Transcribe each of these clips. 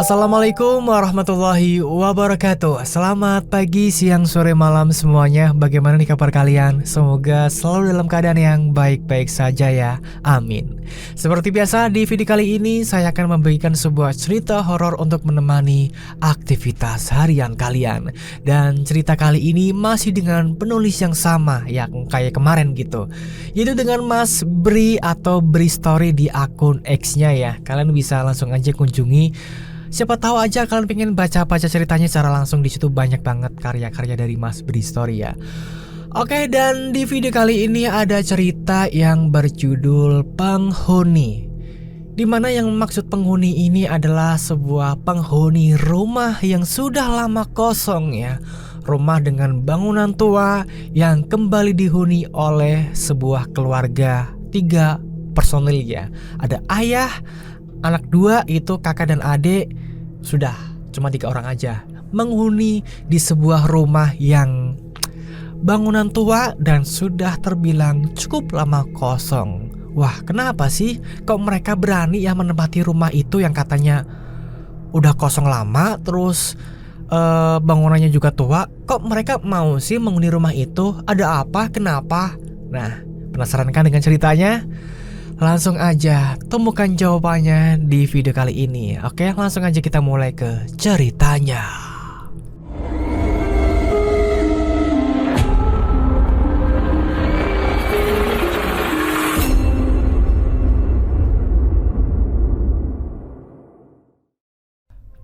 Assalamualaikum warahmatullahi wabarakatuh. Selamat pagi, siang, sore, malam semuanya. Bagaimana nih kabar kalian? Semoga selalu dalam keadaan yang baik-baik saja ya. Amin. Seperti biasa di video kali ini saya akan membagikan sebuah cerita horor untuk menemani aktivitas harian kalian. Dan cerita kali ini masih dengan penulis yang sama yang kayak kemarin gitu, yaitu dengan Mas Bri atau Bri Story di akun X-nya ya. Kalian bisa langsung aja kunjungi. Siapa tahu aja kalian pengen baca-baca ceritanya secara langsung. Di situ banyak banget karya-karya dari Mas Bri Story ya. Oke, dan di video kali ini ada cerita yang berjudul Penghuni, dimana yang maksud penghuni ini adalah sebuah penghuni rumah yang sudah lama kosong ya. Rumah dengan bangunan tua yang kembali dihuni oleh sebuah keluarga 3 personil ya. Ada ayah, anak 2 itu kakak dan adik, sudah cuma 3 orang aja menghuni di sebuah rumah yang bangunan tua dan sudah terbilang cukup lama kosong. Wah, kenapa sih kok mereka berani ya menempati rumah itu yang katanya udah kosong lama, terus bangunannya juga tua. Kok mereka mau sih menghuni rumah itu? Ada apa? Kenapa? Nah, penasaran kan dengan ceritanya? Langsung aja temukan jawabannya di video kali ini. Oke, langsung aja kita mulai ke ceritanya.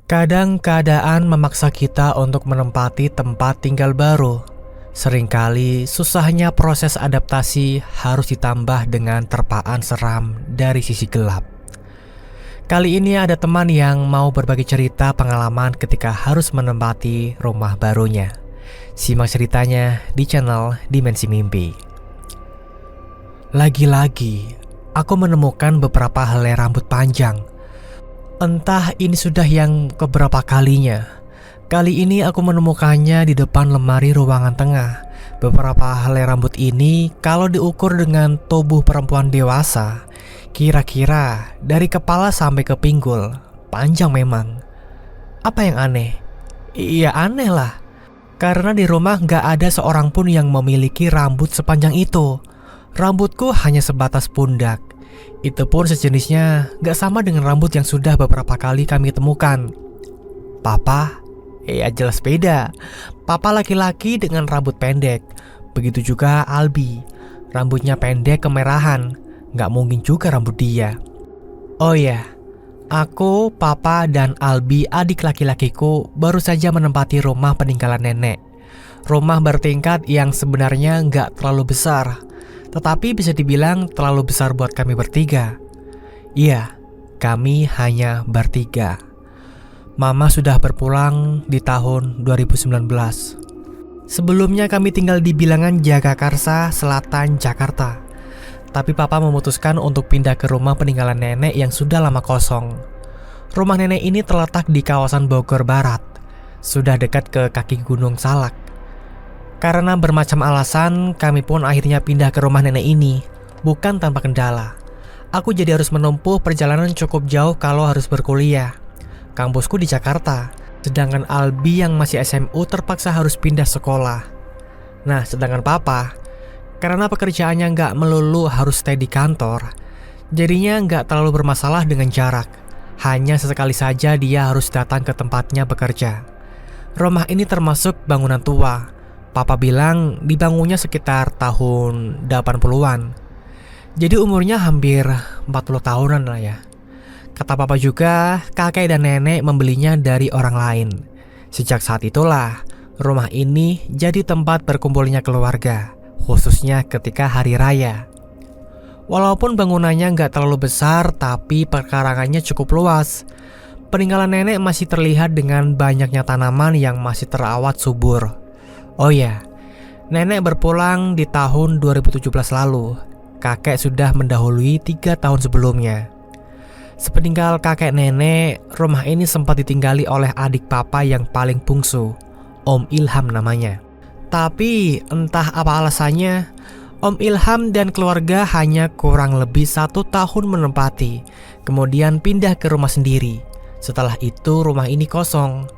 Kadang keadaan memaksa kita untuk menempati tempat tinggal baru. Seringkali susahnya proses adaptasi harus ditambah dengan terpaan seram dari sisi gelap. Kali ini ada teman yang mau berbagi cerita pengalaman ketika harus menempati rumah barunya. Simak ceritanya di channel Dimensi Mimpi. Lagi-lagi, aku menemukan beberapa helai rambut panjang. Entah ini sudah yang keberapa kalinya. Kali ini aku menemukannya di depan lemari ruangan tengah. Beberapa helai rambut ini kalau diukur dengan tubuh perempuan dewasa, kira-kira dari kepala sampai ke pinggul. Panjang memang. Apa yang aneh? Iya aneh lah. Karena di rumah gak ada seorang pun yang memiliki rambut sepanjang itu. Rambutku hanya sebatas pundak. Itu pun sejenisnya gak sama dengan rambut yang sudah beberapa kali kami temukan. Papa? Ya jelas beda. Papa laki-laki dengan rambut pendek. Begitu juga Albi. Rambutnya pendek kemerahan. Gak mungkin juga rambut dia. Oh ya, aku, Papa, dan Albi, adik laki-lakiku, baru saja menempati rumah peninggalan nenek. Rumah bertingkat yang sebenarnya gak terlalu besar, tetapi bisa dibilang terlalu besar buat kami bertiga. Iya, kami hanya bertiga. Mama sudah berpulang di tahun 2019. Sebelumnya kami tinggal di bilangan Jagakarsa, Selatan, Jakarta. Tapi papa memutuskan untuk pindah ke rumah peninggalan nenek yang sudah lama kosong. Rumah nenek ini terletak di kawasan Bogor Barat, sudah dekat ke kaki Gunung Salak. Karena bermacam alasan, kami pun akhirnya pindah ke rumah nenek ini, bukan tanpa kendala. Aku jadi harus menempuh perjalanan cukup jauh kalau harus berkuliah. Kampusku di Jakarta, sedangkan Albi yang masih SMU terpaksa harus pindah sekolah. Nah, sedangkan papa, karena pekerjaannya nggak melulu harus stay di kantor, jadinya nggak terlalu bermasalah dengan jarak. Hanya sesekali saja dia harus datang ke tempatnya bekerja. Rumah ini termasuk bangunan tua. Papa bilang dibangunnya sekitar tahun 80-an. Jadi umurnya hampir 40 tahunan lah ya. Kata papa juga, kakek dan nenek membelinya dari orang lain. Sejak saat itulah, rumah ini jadi tempat berkumpulnya keluarga, khususnya ketika hari raya. Walaupun bangunannya nggak terlalu besar, tapi perkarangannya cukup luas. Peninggalan nenek masih terlihat dengan banyaknya tanaman yang masih terawat subur. Oh ya, nenek berpulang di tahun 2017 lalu. Kakek sudah mendahului 3 tahun sebelumnya. Sepeninggal kakek nenek, rumah ini sempat ditinggali oleh adik papa yang paling bungsu, Om Ilham namanya. Tapi entah apa alasannya, Om Ilham dan keluarga hanya kurang lebih 1 tahun menempati, kemudian pindah ke rumah sendiri. Setelah itu rumah ini kosong.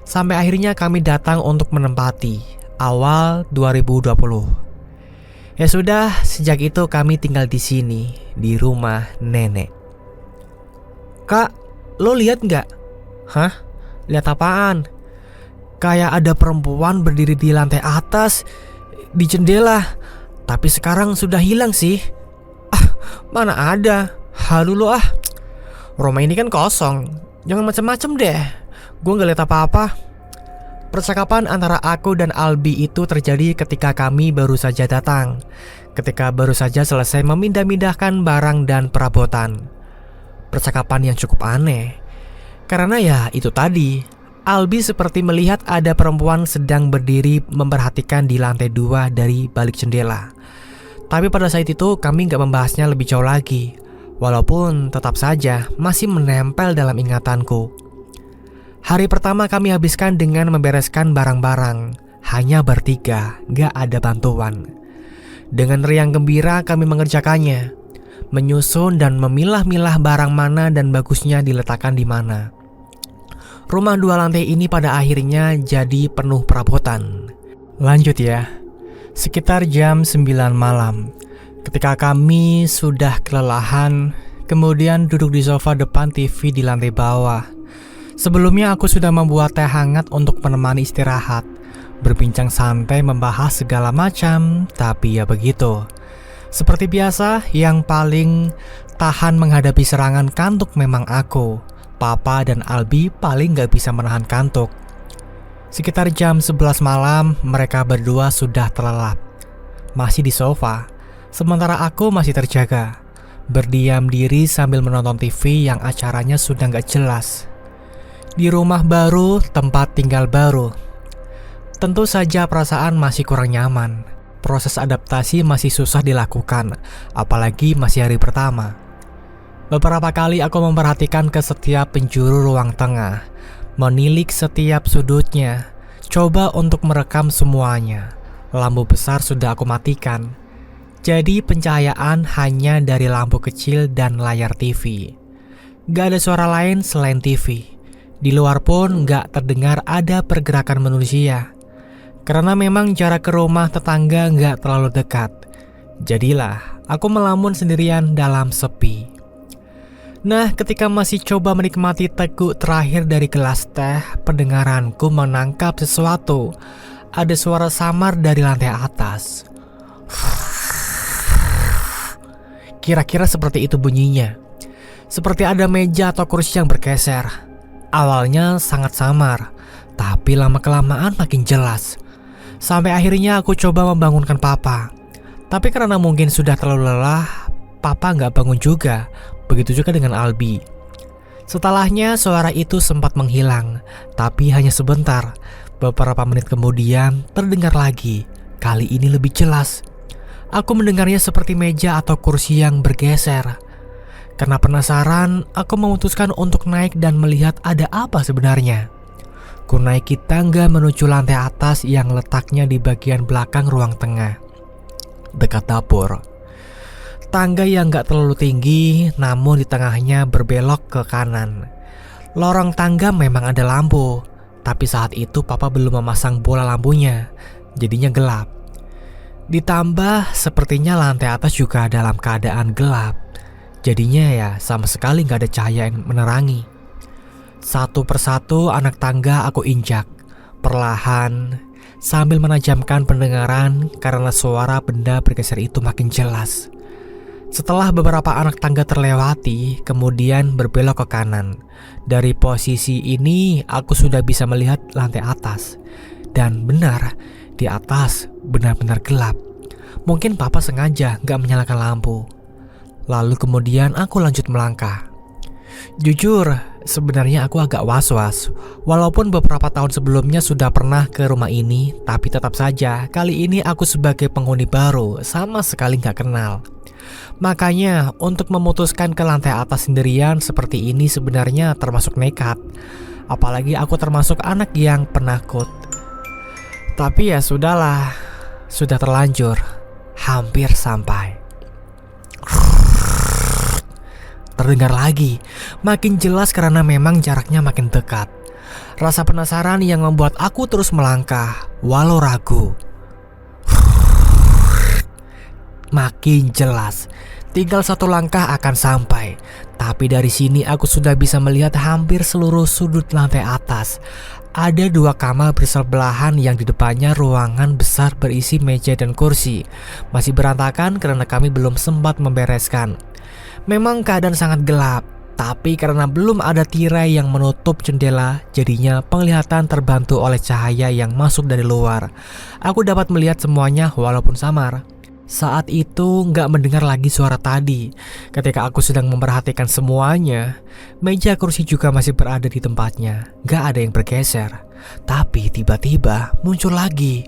Sampai akhirnya kami datang untuk menempati awal 2020. Ya sudah, sejak itu kami tinggal di sini, di rumah nenek. Kak, lo lihat nggak? Hah? Lihat apaan? Kayak ada perempuan berdiri di lantai atas, di jendela. Tapi sekarang sudah hilang sih. Mana ada? Halu lo ah. Rumah ini kan kosong. Jangan macam-macam deh. Gue gak lihat apa-apa. Percakapan antara aku dan Albi itu terjadi ketika kami baru saja datang. Ketika baru saja selesai memindah-mindahkan barang dan perabotan. Percakapan yang cukup aneh. Karena ya itu tadi, Albi seperti melihat ada perempuan sedang berdiri memperhatikan di lantai 2 dari balik jendela. Tapi pada saat itu kami gak membahasnya lebih jauh lagi. Walaupun tetap saja masih menempel dalam ingatanku. Hari pertama kami habiskan dengan membereskan barang-barang. Hanya bertiga, gak ada bantuan. Dengan riang gembira kami mengerjakannya. Menyusun dan memilah-milah barang mana dan bagusnya diletakkan di mana. Rumah 2 lantai ini pada akhirnya jadi penuh perabotan. Lanjut ya. Sekitar jam 9 malam. Ketika kami sudah kelelahan, kemudian duduk di sofa depan TV di lantai bawah. Sebelumnya aku sudah membuat teh hangat untuk menemani istirahat. Berbincang santai membahas segala macam, tapi ya begitu. Seperti biasa, yang paling tahan menghadapi serangan kantuk memang aku. Papa dan Albi paling gak bisa menahan kantuk. Sekitar jam 11 malam, mereka berdua sudah terlelap. Masih di sofa, sementara aku masih terjaga. Berdiam diri sambil menonton TV yang acaranya sudah gak jelas. Di rumah baru, tempat tinggal baru. Tentu saja perasaan masih kurang nyaman. Proses adaptasi masih susah dilakukan, apalagi masih hari pertama. Beberapa kali aku memperhatikan ke setiap penjuru ruang tengah, menilik setiap sudutnya, coba untuk merekam semuanya. Lampu besar sudah aku matikan, jadi pencahayaan hanya dari lampu kecil dan layar TV. Gak ada suara lain selain TV. Di luar pun gak terdengar ada pergerakan manusia. Karena memang jarak ke rumah tetangga gak terlalu dekat. Jadilah aku melamun sendirian dalam sepi. Nah, ketika masih coba menikmati teguk terakhir dari gelas teh, pendengaranku menangkap sesuatu. Ada suara samar dari lantai atas. Kira-kira seperti itu bunyinya. Seperti ada meja atau kursi yang bergeser. Awalnya sangat samar, tapi lama-kelamaan makin jelas. Sampai akhirnya aku coba membangunkan Papa. Tapi karena mungkin sudah terlalu lelah, Papa gak bangun juga. Begitu juga dengan Albi. Setelahnya suara itu sempat menghilang, tapi hanya sebentar. Beberapa menit kemudian terdengar lagi. Kali ini lebih jelas. Aku mendengarnya seperti meja atau kursi yang bergeser. Karena penasaran, aku memutuskan untuk naik dan melihat ada apa sebenarnya. Ku naiki tangga menuju lantai atas yang letaknya di bagian belakang ruang tengah, dekat dapur. Tangga yang gak terlalu tinggi, namun di tengahnya berbelok ke kanan. Lorong tangga memang ada lampu, tapi saat itu Papa belum memasang bola lampunya, jadinya gelap. Ditambah sepertinya lantai atas juga dalam keadaan gelap. Jadinya ya sama sekali gak ada cahaya yang menerangi. Satu persatu anak tangga aku injak, perlahan, sambil menajamkan pendengaran karena suara benda bergeser itu makin jelas. Setelah beberapa anak tangga terlewati, kemudian berbelok ke kanan. Dari posisi ini aku sudah bisa melihat lantai atas. Dan benar, di atas benar-benar gelap. Mungkin Papa sengaja gak menyalakan lampu. Lalu kemudian aku lanjut melangkah. Jujur, sebenarnya aku agak was-was. Walaupun beberapa tahun sebelumnya sudah pernah ke rumah ini, tapi tetap saja kali ini aku sebagai penghuni baru sama sekali gak kenal. Makanya untuk memutuskan ke lantai atas sendirian seperti ini sebenarnya termasuk nekat. Apalagi aku termasuk anak yang penakut. Tapi ya sudahlah, sudah terlanjur. Hampir sampai. terdengar lagi, makin jelas karena memang jaraknya makin dekat. Rasa penasaran yang membuat aku terus melangkah, walau ragu. Makin jelas, tinggal satu langkah akan sampai. Tapi dari sini aku sudah bisa melihat hampir seluruh sudut lantai atas. Ada 2 kamar bersebelahan yang di depannya ruangan besar berisi meja dan kursi. Masih berantakan karena kami belum sempat membereskan. Memang keadaan sangat gelap, tapi karena belum ada tirai yang menutup jendela, jadinya penglihatan terbantu oleh cahaya yang masuk dari luar. Aku dapat melihat semuanya walaupun samar. Saat itu nggak mendengar lagi suara tadi. Ketika aku sedang memperhatikan semuanya, meja kursi juga masih berada di tempatnya. Nggak ada yang bergeser. Tapi tiba-tiba muncul lagi.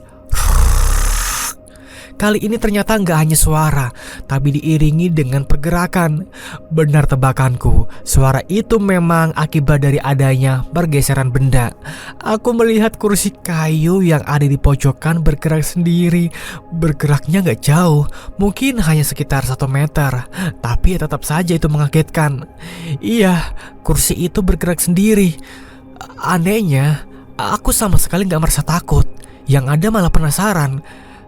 Kali ini ternyata nggak hanya suara, tapi diiringi dengan pergerakan. Benar tebakanku, suara itu memang akibat dari adanya pergeseran benda. Aku melihat kursi kayu yang ada di pojokan bergerak sendiri. Bergeraknya nggak jauh, mungkin hanya sekitar 1 meter. Tapi tetap saja itu mengagetkan. Iya, kursi itu bergerak sendiri. Anehnya, aku sama sekali nggak merasa takut. Yang ada malah penasaran.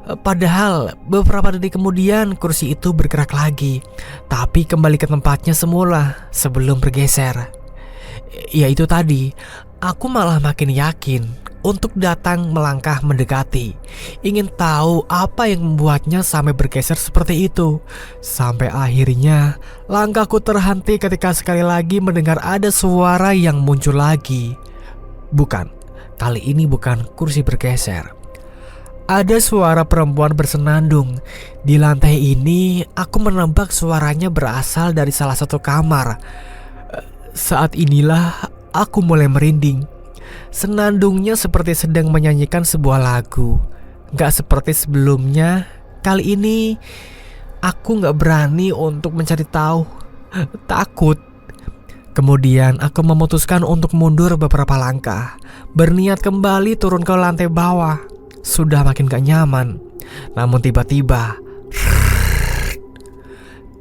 Padahal beberapa detik kemudian kursi itu bergerak lagi, tapi kembali ke tempatnya semula sebelum bergeser. Ya itu tadi, aku malah makin yakin untuk datang melangkah mendekati. Ingin tahu apa yang membuatnya sampai bergeser seperti itu. Sampai akhirnya langkahku terhenti ketika sekali lagi mendengar ada suara yang muncul lagi. Bukan, kali ini bukan kursi bergeser. Ada suara perempuan bersenandung. Di lantai ini aku menebak suaranya berasal dari salah satu kamar. Saat inilah aku mulai merinding. Senandungnya seperti sedang menyanyikan sebuah lagu. Gak seperti sebelumnya. Kali ini aku gak berani untuk mencari tahu. Takut. Kemudian aku memutuskan untuk mundur beberapa langkah, berniat kembali turun ke lantai bawah. Sudah makin gak nyaman. Namun tiba-tiba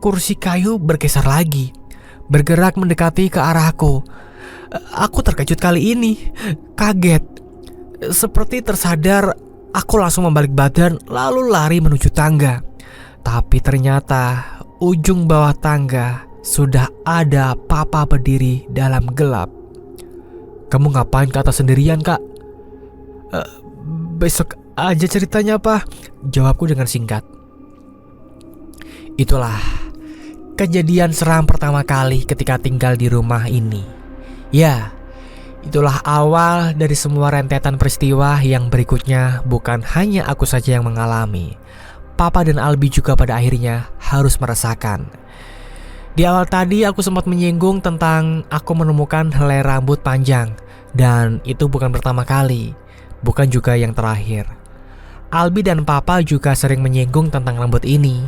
kursi kayu bergeser lagi, bergerak mendekati ke arahku. Aku terkejut kali ini, kaget. Seperti tersadar, aku langsung membalik badan lalu lari menuju tangga. Tapi ternyata ujung bawah tangga sudah ada papa berdiri dalam gelap. "Kamu ngapain ke atas sendirian, Kak?" "Besok aja ceritanya, Pak," jawabku dengan singkat. Itulah kejadian seram pertama kali ketika tinggal di rumah ini. Ya, itulah awal dari semua rentetan peristiwa yang berikutnya. Bukan hanya aku saja yang mengalami, Papa dan Albi juga pada akhirnya harus merasakan. Di awal tadi aku sempat menyinggung tentang aku menemukan helai rambut panjang. Dan itu bukan pertama kali, bukan juga yang terakhir. Albi dan Papa juga sering menyinggung tentang rambut ini.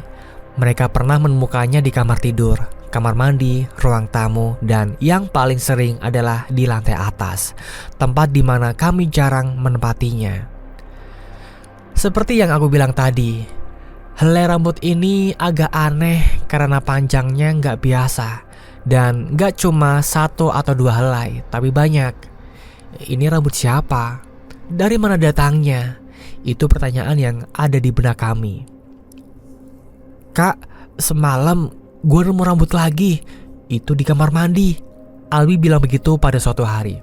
Mereka pernah menemukannya di kamar tidur, kamar mandi, ruang tamu, dan yang paling sering adalah di lantai atas, tempat di mana kami jarang menempatinya. Seperti yang aku bilang tadi, helai rambut ini agak aneh karena panjangnya nggak biasa. Dan nggak cuma 1 atau 2 helai, tapi banyak. Ini rambut siapa? Dari mana datangnya? Itu pertanyaan yang ada di benak kami. "Kak, semalam gue nemu rambut lagi. Itu di kamar mandi," Albi bilang begitu pada suatu hari.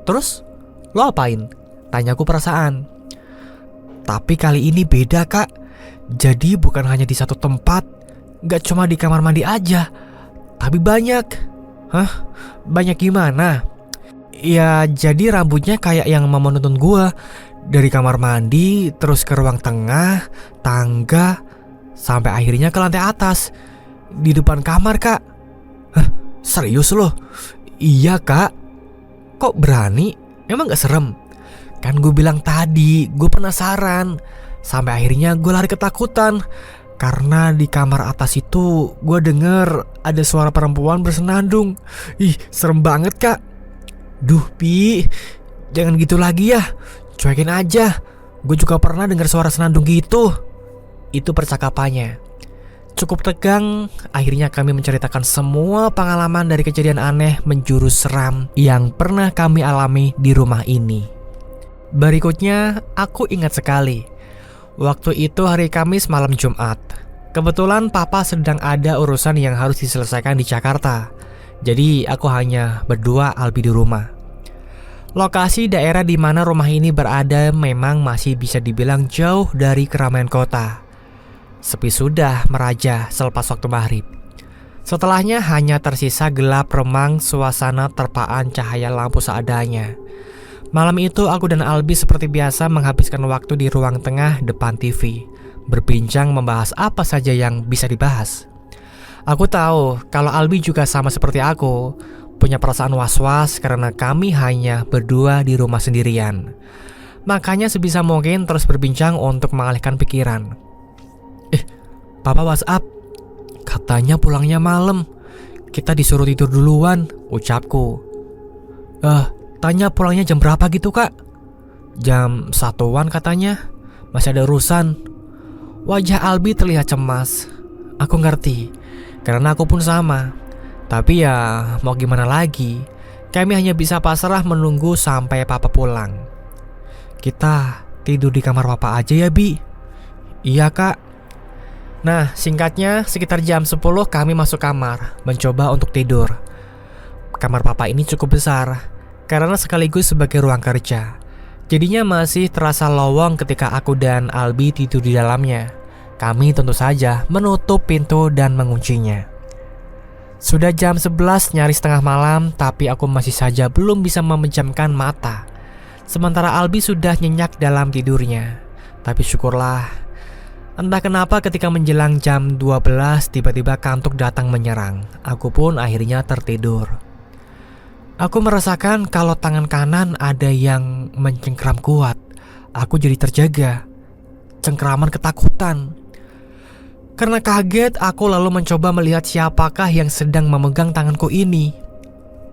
"Terus, lo apain?" tanyaku perasaan. "Tapi kali ini beda, Kak. Jadi bukan hanya di satu tempat. Gak cuma di kamar mandi aja, tapi banyak." "Hah? Banyak gimana?" "Ya jadi rambutnya kayak yang mau menuntun gue. Dari kamar mandi, terus ke ruang tengah, tangga, sampai akhirnya ke lantai atas. Di depan kamar, Kak." "Hah? Serius lo?" "Iya, Kak." "Kok berani? Emang gak serem?" "Kan gue bilang tadi, gue penasaran. Sampai akhirnya gue lari ketakutan. Karena di kamar atas itu gue denger ada suara perempuan bersenandung. Ih, serem banget, Kak." "Duh, Pi, jangan gitu lagi ya. Cuekin aja. Gue juga pernah dengar suara senandung gitu." Itu percakapannya. Cukup tegang, akhirnya kami menceritakan semua pengalaman dari kejadian aneh menjurus seram yang pernah kami alami di rumah ini. Berikutnya, aku ingat sekali. Waktu itu hari Kamis malam Jumat. Kebetulan papa sedang ada urusan yang harus diselesaikan di Jakarta. Jadi aku hanya berdua Albi di rumah. Lokasi daerah di mana rumah ini berada memang masih bisa dibilang jauh dari keramaian kota. Sepi sudah meraja selepas waktu maghrib. Setelahnya hanya tersisa gelap remang, suasana terpaan cahaya lampu seadanya. Malam itu aku dan Albi seperti biasa menghabiskan waktu di ruang tengah depan TV, berbincang membahas apa saja yang bisa dibahas. Aku tahu kalau Albi juga sama seperti aku, punya perasaan was-was karena kami hanya berdua di rumah sendirian. Makanya sebisa mungkin terus berbincang untuk mengalihkan pikiran. Papa WhatsApp, katanya pulangnya malam. Kita disuruh tidur duluan, ucapku. Tanya pulangnya jam berapa gitu kak? Jam 1-an katanya, masih ada urusan. Wajah Albi terlihat cemas. Aku ngerti, karena aku pun sama. Tapi ya mau gimana lagi, kami hanya bisa pasrah menunggu sampai papa pulang. Kita tidur di kamar papa aja ya Bi? Iya kak. Nah, singkatnya sekitar jam 10 kami masuk kamar, mencoba untuk tidur. Kamar papa ini cukup besar, karena sekaligus sebagai ruang kerja. Jadinya masih terasa lowong ketika aku dan Albi tidur di dalamnya. Kami tentu saja menutup pintu dan menguncinya. Sudah jam 11 nyaris tengah malam, tapi aku masih saja belum bisa memejamkan mata. Sementara Albi sudah nyenyak dalam tidurnya. Tapi syukurlah, entah kenapa ketika menjelang jam 12 tiba-tiba kantuk datang menyerang. Aku pun akhirnya tertidur. Aku merasakan kalau tangan kanan ada yang mencengkram kuat. Aku jadi terjaga, cengkraman ketakutan. Karena kaget, aku lalu mencoba melihat siapakah yang sedang memegang tanganku ini.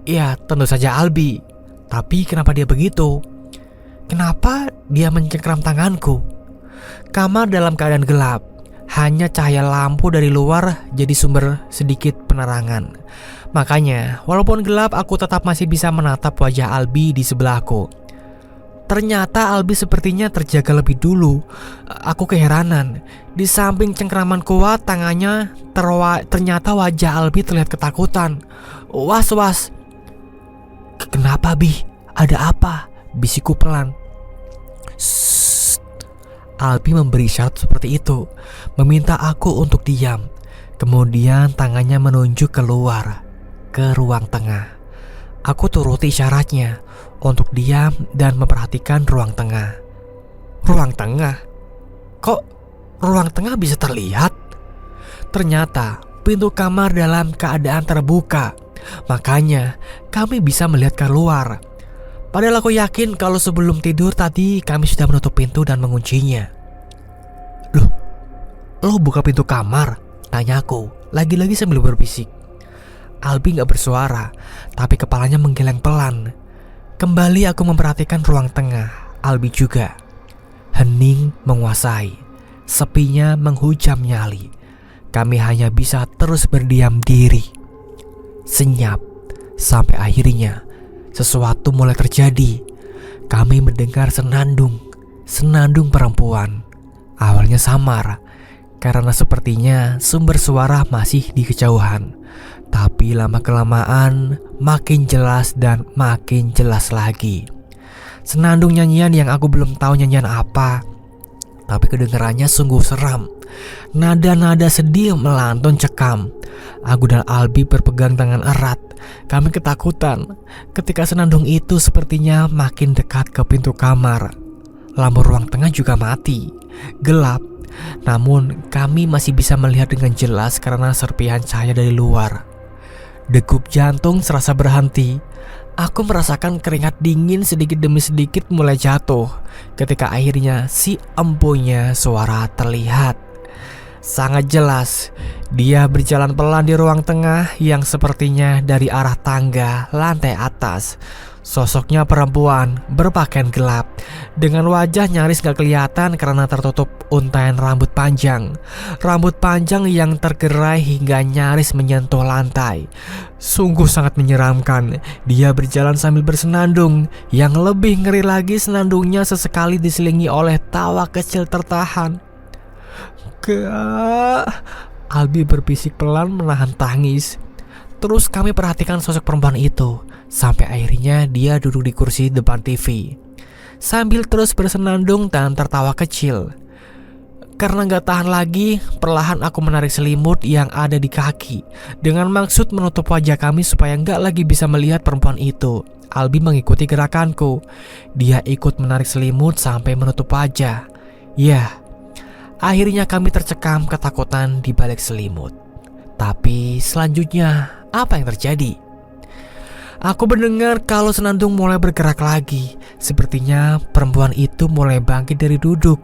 Ya, tentu saja Albi. Tapi kenapa dia begitu? Kenapa dia mencengkram tanganku? Kamar dalam keadaan gelap, hanya cahaya lampu dari luar jadi sumber sedikit penerangan. Makanya, walaupun gelap, aku tetap masih bisa menatap wajah Albi di sebelahku. Ternyata Albi sepertinya terjaga lebih dulu. Aku keheranan. Di samping cengkraman kuat tangannya, ternyata wajah Albi terlihat ketakutan. Was-was. Kenapa Bi? Ada apa? Bisikku pelan. Albi memberi syarat seperti itu, meminta aku untuk diam. Kemudian tangannya menunjuk keluar, ke ruang tengah. Aku turuti syaratnya untuk diam dan memperhatikan ruang tengah. Ruang tengah? Kok ruang tengah bisa terlihat? Ternyata pintu kamar dalam keadaan terbuka. Makanya kami bisa melihat keluar. Padahal aku yakin kalau sebelum tidur tadi kami sudah menutup pintu dan menguncinya. Lo buka pintu kamar? Tanyaku, lagi-lagi sambil berbisik. Albi gak bersuara, tapi kepalanya menggeleng pelan. Kembali aku memperhatikan ruang tengah. Albi juga. Hening menguasai. Sepinya menghujam nyali. Kami hanya bisa terus berdiam diri. Senyap. Sampai akhirnya sesuatu mulai terjadi. Kami mendengar senandung perempuan. Awalnya samar, karena sepertinya sumber suara masih di kejauhan. Tapi lama-kelamaan makin jelas dan makin jelas lagi. Senandung nyanyian yang aku belum tahu nyanyian apa, tapi kedengarannya sungguh seram. Nada-nada sedih melantun cekam. Aku dan Albi berpegang tangan erat. Kami ketakutan ketika senandung itu sepertinya makin dekat ke pintu kamar. Lampu ruang tengah juga mati, gelap. Namun kami masih bisa melihat dengan jelas karena serpihan cahaya dari luar. Degup jantung serasa berhenti. Aku merasakan keringat dingin sedikit demi sedikit mulai jatuh ketika akhirnya si empunya suara terlihat. Sangat jelas, dia berjalan pelan di ruang tengah yang sepertinya dari arah tangga lantai atas. Sosoknya perempuan berpakaian gelap dengan wajah nyaris gak kelihatan karena tertutup untaian rambut panjang. Rambut panjang yang tergerai hingga nyaris menyentuh lantai. Sungguh sangat menyeramkan. Dia berjalan sambil bersenandung. Yang lebih ngeri lagi, senandungnya sesekali diselingi oleh tawa kecil tertahan. "Kak," Albi berbisik pelan menahan tangis. Terus kami perhatikan sosok perempuan itu sampai akhirnya dia duduk di kursi depan TV sambil terus bersenandung dan tertawa kecil. Karena gak tahan lagi, perlahan aku menarik selimut yang ada di kaki dengan maksud menutup wajah kami supaya gak lagi bisa melihat perempuan itu. Albi mengikuti gerakanku. Dia ikut menarik selimut sampai menutup wajah. Ya, akhirnya kami tercekam ketakutan di balik selimut. Tapi selanjutnya, apa yang terjadi? Aku mendengar kalau senandung mulai bergerak lagi. Sepertinya perempuan itu mulai bangkit dari duduk.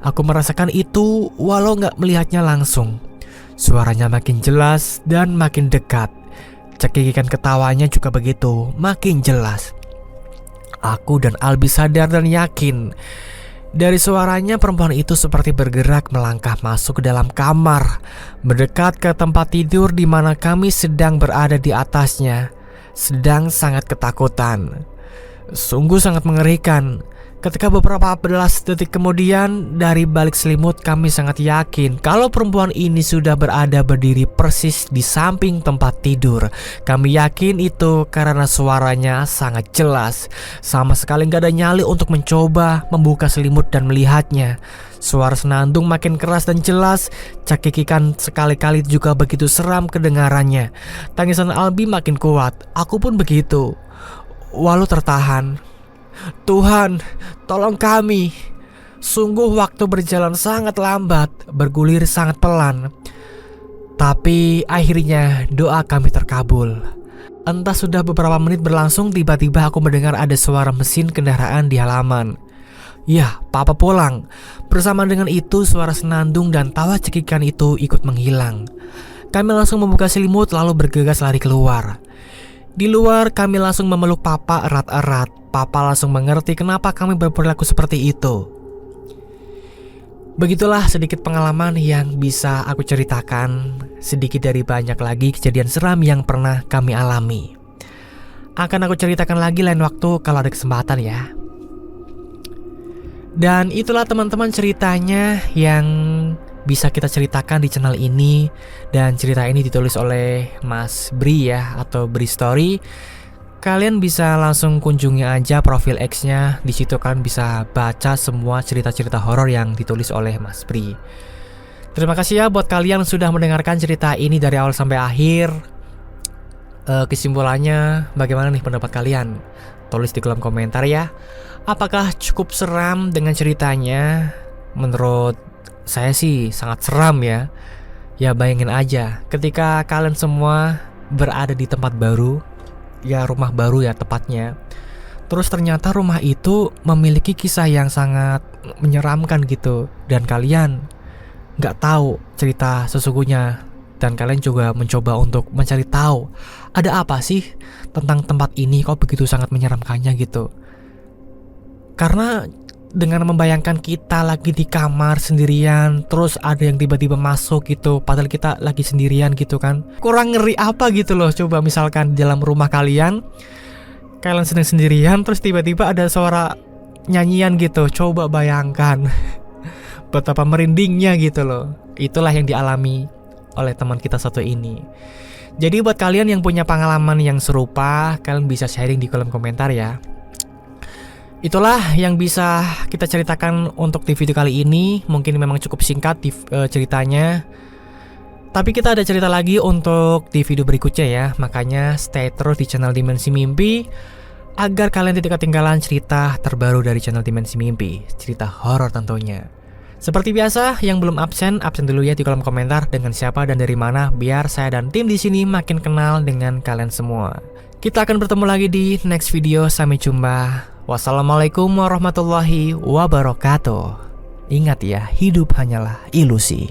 Aku merasakan itu walau gak melihatnya langsung. Suaranya makin jelas dan makin dekat. Cekikikan ketawanya juga begitu, makin jelas. Aku dan Albi sadar dan yakin. Dari suaranya perempuan itu seperti bergerak melangkah masuk ke dalam kamar, mendekat ke tempat tidur di mana kami sedang berada di atasnya. Sedang sangat ketakutan. Sungguh sangat mengerikan. Ketika beberapa belas detik kemudian, dari balik selimut kami sangat yakin kalau perempuan ini sudah berada berdiri persis di samping tempat tidur. Kami yakin itu karena suaranya sangat jelas. Sama sekali gak ada nyali untuk mencoba membuka selimut dan melihatnya. Suara senandung makin keras dan jelas. Cekikikan sekali-kali juga begitu seram kedengarannya. Tangisan Albi makin kuat. Aku pun begitu. Walau tertahan. Tuhan, tolong kami. Sungguh waktu berjalan sangat lambat, bergulir sangat pelan. Tapi akhirnya doa kami terkabul. Entah sudah beberapa menit berlangsung, tiba-tiba aku mendengar ada suara mesin kendaraan di halaman. Ya, papa pulang. Bersama dengan itu, suara senandung dan tawa cekikan itu ikut menghilang. Kami langsung membuka selimut lalu bergegas lari keluar. Di luar kami langsung memeluk papa erat-erat. Papa langsung mengerti kenapa kami berperilaku seperti itu. Begitulah sedikit pengalaman yang bisa aku ceritakan. Sedikit dari banyak lagi kejadian seram yang pernah kami alami. Akan aku ceritakan lagi lain waktu kalau ada kesempatan ya. Dan itulah teman-teman ceritanya yang bisa kita ceritakan di channel ini. Dan cerita ini ditulis oleh Mas Bri ya, atau Bri Story. Kalian bisa langsung kunjungi aja profil X-nya. Di situ kalian bisa baca semua cerita-cerita horor yang ditulis oleh Mas Bri. Terima kasih ya buat kalian yang sudah mendengarkan cerita ini dari awal sampai akhir. Kesimpulannya bagaimana nih pendapat kalian? Tulis di kolom komentar ya. Apakah cukup seram dengan ceritanya? Menurut saya sih sangat seram ya. Ya bayangin aja ketika kalian semua berada di tempat baru, ya rumah baru ya tepatnya. Terus ternyata rumah itu memiliki kisah yang sangat menyeramkan gitu. Dan kalian gak tahu cerita sesungguhnya. Dan kalian juga mencoba untuk mencari tahu ada apa sih tentang tempat ini kok begitu sangat menyeramkannya gitu. Karena dengan membayangkan kita lagi di kamar sendirian, terus ada yang tiba-tiba masuk gitu, padahal kita lagi sendirian gitu kan. Kurang ngeri apa gitu loh. Coba misalkan di dalam rumah kalian sedang sendirian, terus tiba-tiba ada suara nyanyian gitu. Coba bayangkan betapa merindingnya gitu loh. Itulah yang dialami oleh teman kita satu ini. Jadi buat kalian yang punya pengalaman yang serupa, kalian bisa sharing di kolom komentar ya. Itulah yang bisa kita ceritakan untuk di video kali ini. Mungkin memang cukup singkat ceritanya, tapi kita ada cerita lagi untuk di video berikutnya ya. Makanya stay terus di channel Dimensi Mimpi agar kalian tidak ketinggalan cerita terbaru dari channel Dimensi Mimpi. Cerita horor tentunya. Seperti biasa, yang belum absen dulu ya di kolom komentar dengan siapa dan dari mana, biar saya dan tim di sini makin kenal dengan kalian semua. Kita akan bertemu lagi di next video. Sampai jumpa. Wassalamualaikum warahmatullahi wabarakatuh. Ingat ya, hidup hanyalah ilusi.